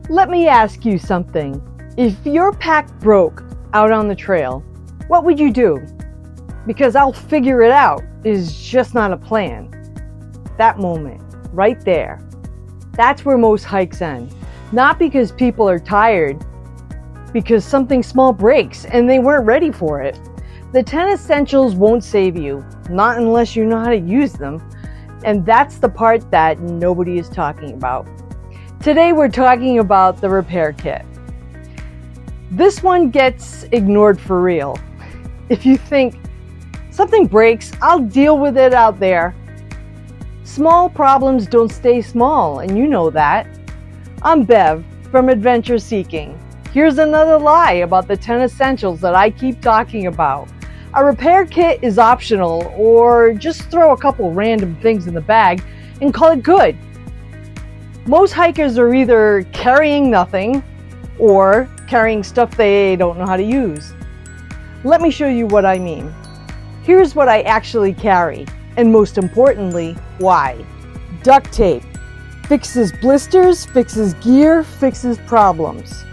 Let me ask you something. If your pack broke out on the trail, what would you do? Because I'll figure it out is just not a plan. That moment, right there, that's where most hikes end. Not because people are tired, because something small breaks and they weren't ready for it. The 10 essentials won't save you, not unless you know how to use them. And that's the part that nobody is talking about. Today we're talking about the repair kit. This one gets ignored for real. If you think something breaks, I'll deal with it out there. Small problems don't stay small, and you know that. I'm Bev from Adventure Seeking. Here's another lie about the 10 essentials that I keep talking about. A repair kit is optional, or just throw a couple random things in the bag and call it good. Most hikers are either carrying nothing or carrying stuff they don't know how to use. Let me show you what I mean. Here's what I actually carry, and most importantly, why. Duct tape. Fixes blisters, fixes gear, fixes problems.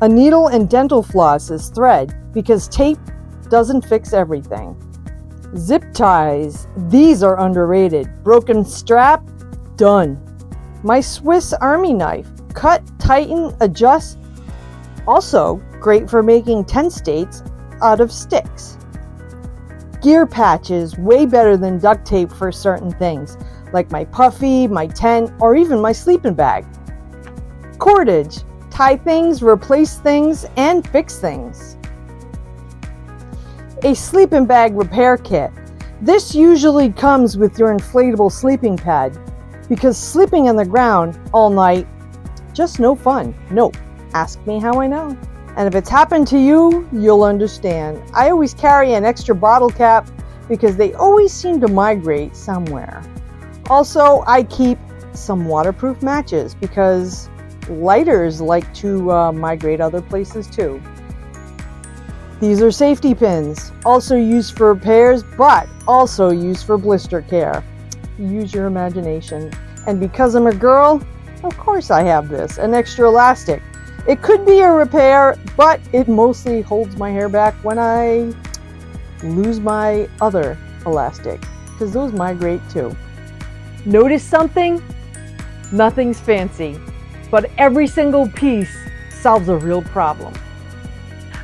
A needle and dental floss is thread because tape doesn't fix everything. Zip ties, these are underrated. Broken strap, done. My Swiss Army knife, cut, tighten, adjust. Also great for making tent stakes out of sticks. Gear patches, way better than duct tape for certain things, like my puffy, my tent, or even my sleeping bag. Cordage, tie things, replace things, and fix things. A sleeping bag repair kit. This usually comes with your inflatable sleeping pad, because sleeping on the ground all night, just no fun. Nope. Ask me how I know. And if it's happened to you, you'll understand. I always carry an extra bottle cap because they always seem to migrate somewhere. Also, I keep some waterproof matches because lighters like to migrate other places too. These are safety pins, also used for repairs, but also used for blister care. Use your imagination. And because I'm a girl, of course I have this, an extra elastic. It could be a repair, but it mostly holds my hair back when I lose my other elastic, because those migrate too. Notice something? Nothing's fancy, but every single piece solves a real problem.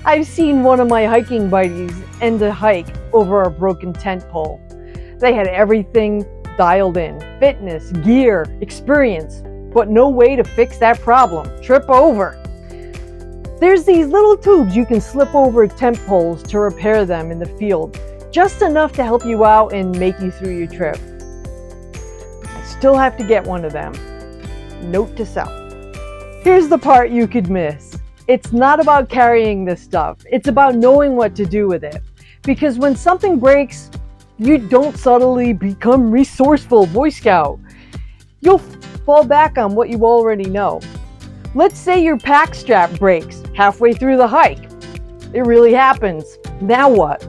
I've seen one of my hiking buddies end a hike over a broken tent pole. They had everything dialed in, fitness, gear, experience, but no way to fix that problem. Trip over. There's these little tubes you can slip over tent poles to repair them in the field, just enough to help you out and make you through your trip. I still have to get one of them. Note to self. Here's the part you could miss. It's not about carrying this stuff. It's about knowing what to do with it. Because when something breaks, you don't suddenly become resourceful Boy Scout. You'll fall back on what you already know. Let's say your pack strap breaks halfway through the hike. It really happens. Now what?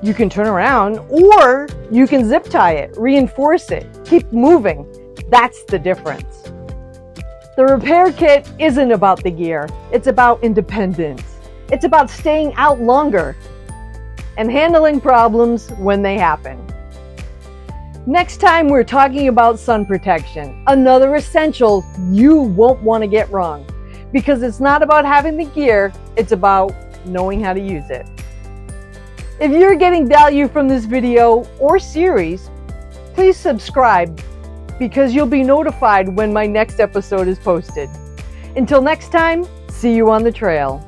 You can turn around, or you can zip tie it, reinforce it, keep moving. That's the difference. The repair kit isn't about the gear. It's about independence. It's about staying out longer and handling problems when they happen. Next time we're talking about sun protection, another essential you won't want to get wrong, because it's not about having the gear, it's about knowing how to use it. If you're getting value from this video or series, please subscribe, because you'll be notified when my next episode is posted. Until next time, see you on the trail.